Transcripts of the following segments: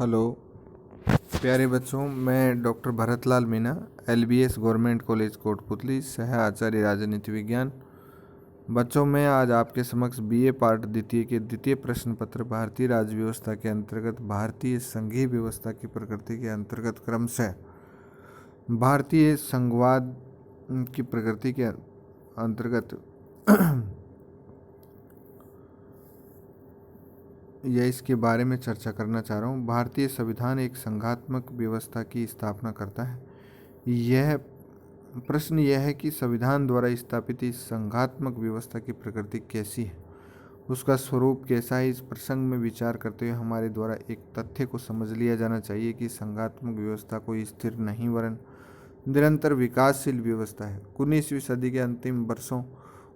Hello प्यारे बच्चों, मैं doctor Bharatlal Meena, LBS government college Kotputli, सह आचार्य राजनीति विज्ञान। बच्चों, मैं आज आपके समक्ष बीए पार्ट द्वितीय के द्वितीय प्रश्न पत्र भारतीय राज्य व्यवस्था के अंतर्गत भारतीय संघीय व्यवस्था की प्रकृति के अंतर्गत क्रमशः भारतीय संघवाद की प्रकृति के अंतर्गत यह इसके बारे में चर्चा करना चाह रहा हूँ। भारतीय संविधान एक संघात्मक व्यवस्था की स्थापना करता है। यह प्रश्न यह है कि संविधान द्वारा स्थापित इस संघात्मक व्यवस्था की प्रकृति कैसी है, उसका स्वरूप कैसा है। इस प्रसंग में विचार करते हुए हमारे द्वारा एक तथ्य को समझ लिया जाना चाहिए कि संघात्मक व्यवस्था कोई स्थिर नहीं वरन निरंतर विकासशील व्यवस्था है। 19वीं सदी के अंतिम वर्षों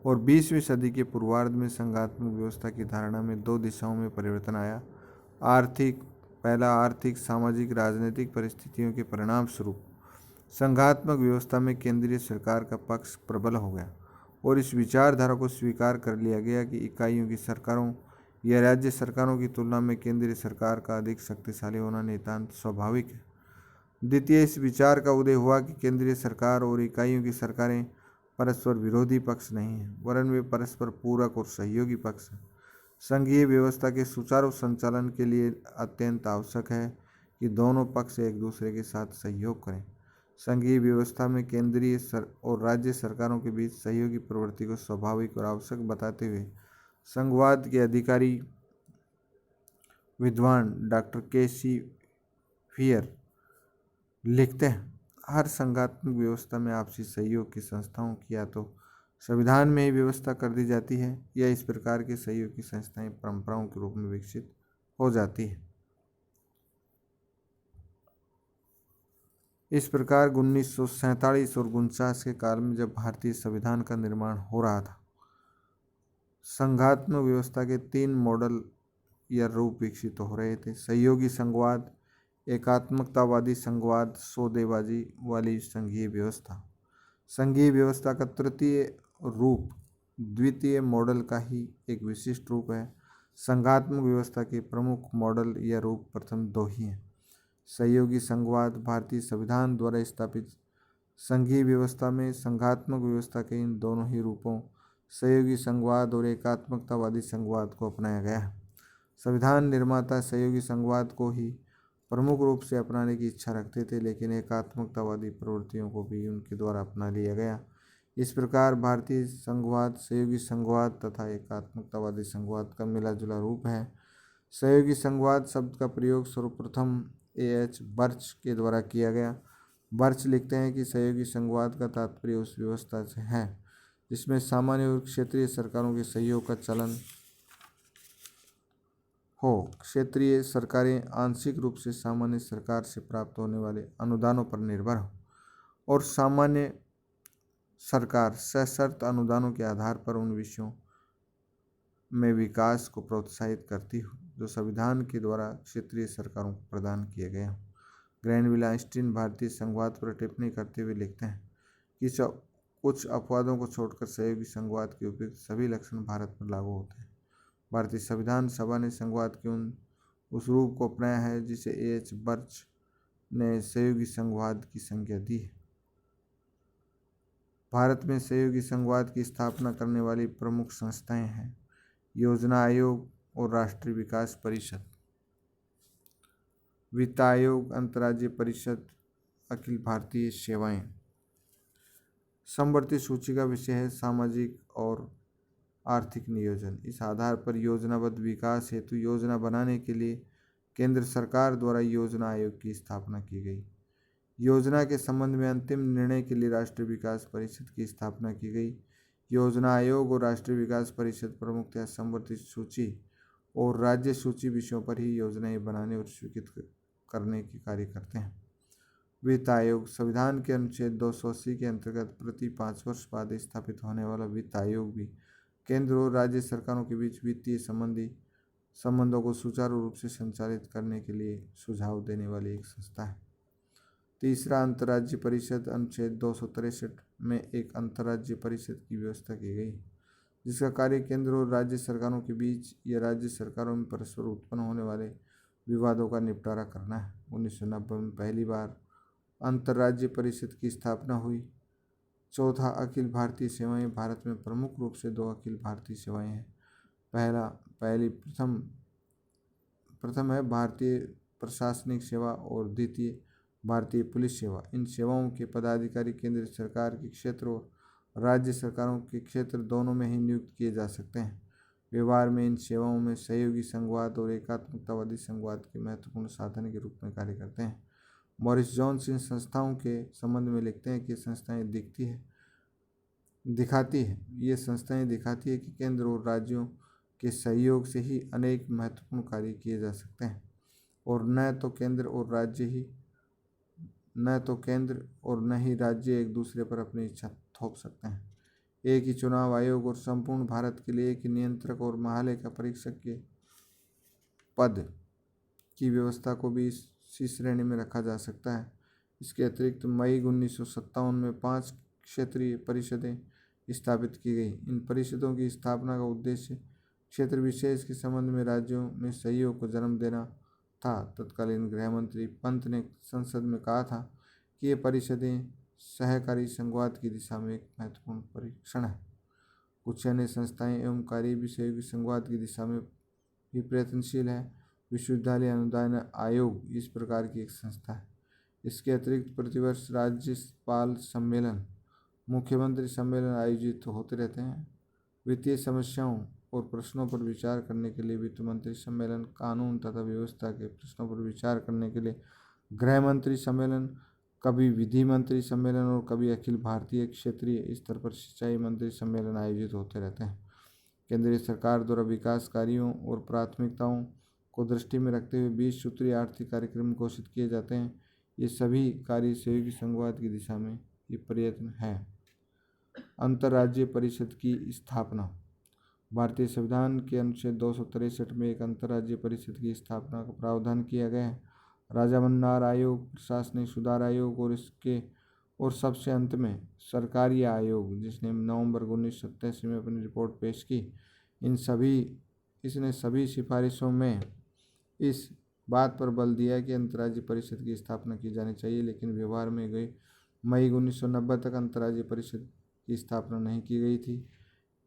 और 20वीं सदी के पूर्वार्ध में संघात्मक व्यवस्था की धारणा में दो दिशाओं में परिवर्तन आया। पहला आर्थिक, सामाजिक, राजनीतिक परिस्थितियों के परिणाम स्वरूप संघात्मक व्यवस्था में केंद्रीय सरकार का पक्ष प्रबल हो गया और इस विचारधारा को स्वीकार कर लिया गया कि इकाइयों की सरकारों या राज्य सरकारों की तुलना में केंद्रीय सरकार का अधिक शक्तिशाली होना नितांत स्वाभाविक है। द्वितीय, इस विचार का उदय हुआ कि केंद्रीय सरकार और इकाइयों की सरकारें परस्पर विरोधी पक्ष नहीं है वरन वे परस्पर पूरक और सहयोगी पक्ष हैं। संघीय व्यवस्था के सुचारू संचालन के लिए अत्यंत आवश्यक है कि दोनों पक्ष एक दूसरे के साथ सहयोग करें। संघीय व्यवस्था में केंद्रीय और राज्य सरकारों के बीच सहयोगी प्रवृत्ति को स्वाभाविक और आवश्यक बताते हुए संघवाद के अधिकारी विद्वान डॉक्टर के.सी. फियर लिखते हैं, हर संघात्मक व्यवस्था में आपसी सहयोग की संस्थाओं की या तो संविधान में ही व्यवस्था कर दी जाती है या इस प्रकार के सहयोग की संस्थाएं परंपराओं के रूप में विकसित हो जाती है। इस प्रकार 1947 और 49 के काल में जब भारतीय संविधान का निर्माण हो रहा था, संघात्मक व्यवस्था के 3 मॉडल या रूप विकसित हो रहे थे: सहयोगी संघवाद, एकात्मकतावादी संघवाद, सौदेबाजी वाली संघीय व्यवस्था। संघीय व्यवस्था का तृतीय रूप द्वितीय मॉडल का ही एक विशिष्ट रूप है। संघात्मक व्यवस्था के प्रमुख मॉडल या रूप प्रथम दो ही हैं: सहयोगी संघवाद। भारतीय संविधान द्वारा स्थापित संघीय व्यवस्था में संघात्मक व्यवस्था के इन दोनों ही रूपों सहयोगी संघवाद और एकात्मकतावादी संघवाद को अपनाया गया है। संविधान निर्माता सहयोगी संघवाद को ही प्रमुख रूप से अपनाने की इच्छा रखते थे, लेकिन एकात्मकतावादी प्रवृत्तियों को भी उनके द्वारा अपना लिया गया। इस प्रकार भारतीय संघवाद सहयोगी संघवाद तथा एकात्मकतावादी संघवाद का मिला जुला रूप है। सहयोगी संघवाद शब्द का प्रयोग सर्वप्रथम A.H. बर्च के द्वारा किया गया। बर्च लिखते हैं कि सहयोगी संघवाद का तात्पर्य उस व्यवस्था से है जिसमें सामान्य और क्षेत्रीय सरकारों के सहयोग का चलन हो। क्षेत्रीय सरकारें आंशिक रूप से सामान्य सरकार से प्राप्त होने वाले अनुदानों पर निर्भर हो और सामान्य सरकार सशर्त अनुदानों के आधार पर उन विषयों में विकास को प्रोत्साहित करती हो जो संविधान के द्वारा क्षेत्रीय सरकारों को प्रदान किए गए हों। ग्रैनविल आइंस्टीन भारतीय संघवाद पर टिप्पणी करते हुए लिखते हैं कि कुछ अपवादों को छोड़कर सहयोगी संघवाद के उपयुक्त सभी लक्षण भारत में लागू होते हैं। भारतीय संविधान सभा ने संघवाद के उस रूप को अपनाया है जिसे A.H. बर्च ने सहयोगी संघवाद की संज्ञा दी है। भारत में सहयोगी संघवाद की स्थापना करने वाली प्रमुख संस्थाएं हैं योजना आयोग और राष्ट्रीय विकास परिषद, वित्त आयोग, अंतर्राज्यीय परिषद, अखिल भारतीय सेवाएं। समवर्ती सूची का विषय है सामाजिक और आर्थिक नियोजन। इस आधार पर योजनाबद्ध विकास हेतु योजना बनाने के लिए केंद्र सरकार द्वारा योजना आयोग की स्थापना की गई। योजना के संबंध में अंतिम निर्णय के लिए राष्ट्रीय विकास परिषद की स्थापना की गई। योजना आयोग और राष्ट्रीय विकास परिषद प्रमुखतः समवर्ती सूची और राज्य सूची विषयों पर ही योजनाएं बनाने और स्वीकृत करने के कार्य करते हैं। वित्त आयोग संविधान के अनुच्छेद 280 के अंतर्गत प्रति 5 वर्ष बाद स्थापित होने वाला वित्त आयोग भी केंद्र और राज्य सरकारों के बीच वित्तीय संबंधों को सुचारू रूप से संचालित करने के लिए सुझाव देने वाली एक संस्था है। तीसरा, अंतर्राज्यीय परिषद। अनुच्छेद 263 में एक अंतर्राज्यीय परिषद की व्यवस्था की गई जिसका कार्य केंद्र और राज्य सरकारों के बीच या राज्य सरकारों में परस्पर उत्पन्न होने वाले विवादों का निपटारा करना है। 1990 में पहली बार अंतर्राज्यीय परिषद की स्थापना हुई। चौथा, अखिल भारतीय सेवाएं। भारत में प्रमुख रूप से 2 अखिल भारतीय सेवाएं हैं। प्रथम है भारतीय प्रशासनिक सेवा और द्वितीय भारतीय पुलिस सेवा। इन सेवाओं के पदाधिकारी केंद्र सरकार के क्षेत्र और राज्य सरकारों के क्षेत्र दोनों में ही नियुक्त किए जा सकते हैं। व्यवहार में इन सेवाओं में सहयोगी संघवाद और एकात्मकतावादी संघवाद के महत्वपूर्ण साधन के रूप में कार्य करते हैं। मॉरिस जोन्स इन संस्थाओं के संबंध में लिखते हैं कि ये संस्थाएं दिखाती है कि केंद्र और राज्यों के सहयोग से ही अनेक महत्वपूर्ण कार्य किए जा सकते हैं और न तो केंद्र और न ही राज्य एक दूसरे पर अपनी इच्छा थोप सकते हैं। एक ही चुनाव आयोग और संपूर्ण भारत के लिए एक ही नियंत्रक और महालेखा परीक्षक के पद की व्यवस्था को भी इसी श्रेणी में रखा जा सकता है। इसके अतिरिक्त मई 1957 में 5 क्षेत्रीय परिषदें स्थापित की गई। इन परिषदों की स्थापना का उद्देश्य क्षेत्र विशेष के संबंध में राज्यों में सहयोग को जन्म देना था। तत्कालीन गृह मंत्री पंत ने संसद में कहा था कि ये परिषदें सहकारी संघवाद की दिशा में एक महत्वपूर्ण परीक्षण है। कुछ अन्य संस्थाएं एवं कार्य भी सहयोगी संघवाद की दिशा में भी प्रयत्नशील है। विश्वविद्यालय अनुदान आयोग इस प्रकार की एक संस्था है। इसके अतिरिक्त प्रतिवर्ष राज्यपाल सम्मेलन, मुख्यमंत्री सम्मेलन आयोजित होते रहते हैं। वित्तीय समस्याओं और प्रश्नों पर विचार करने के लिए वित्त मंत्री सम्मेलन, कानून तथा व्यवस्था के प्रश्नों पर विचार करने के लिए गृह मंत्री सम्मेलन, कभी विधि मंत्री सम्मेलन और कभी अखिल भारतीय क्षेत्रीय स्तर पर सिंचाई मंत्री सम्मेलन आयोजित होते रहते हैं। केंद्रीय सरकार द्वारा विकास कार्यों और प्राथमिकताओं को दृष्टि में रखते हुए 20 सूत्रीय आर्थिक कार्यक्रम घोषित किए जाते हैं। ये सभी कार्य सहयोगी संघवाद की दिशा में ये प्रयत्न है। अंतर्राज्यीय परिषद की स्थापना। भारतीय संविधान के अनुच्छेद 263 में एक अंतर्राज्यीय परिषद की स्थापना का प्रावधान किया गया है। राजा मन्नार आयोग, प्रशासनिक सुधार आयोग और सबसे अंत में सरकारी आयोग, जिसने नवंबर 1987 में अपनी रिपोर्ट पेश की, इसने सभी सिफारिशों में इस बात पर बल दिया कि अंतर्राज्यीय परिषद की स्थापना की जानी चाहिए, लेकिन व्यवहार में गई मई 1990 तक अंतर्राज्यीय परिषद की स्थापना नहीं की गई थी।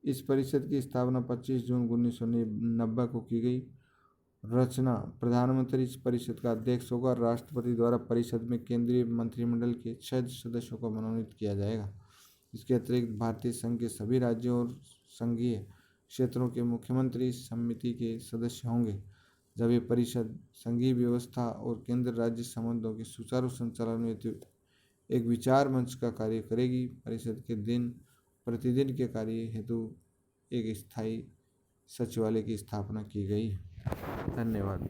इस परिषद की स्थापना 25 जून 1990 को की गई। रचना: प्रधानमंत्री इस परिषद का अध्यक्ष होगा। राष्ट्रपति द्वारा परिषद में केंद्रीय मंत्रिमंडल के 6 सदस्यों को मनोनीत किया जाएगा। इसके अतिरिक्त भारतीय संघ के सभी राज्यों और संघीय क्षेत्रों के मुख्यमंत्री इस समिति के सदस्य होंगे। जब ये परिषद संघीय व्यवस्था और केंद्र राज्य संबंधों के सुचारू संचालन में एक विचार मंच का कार्य करेगी। परिषद के प्रतिदिन के कार्य हेतु एक स्थायी सचिवालय की स्थापना की गई। धन्यवाद।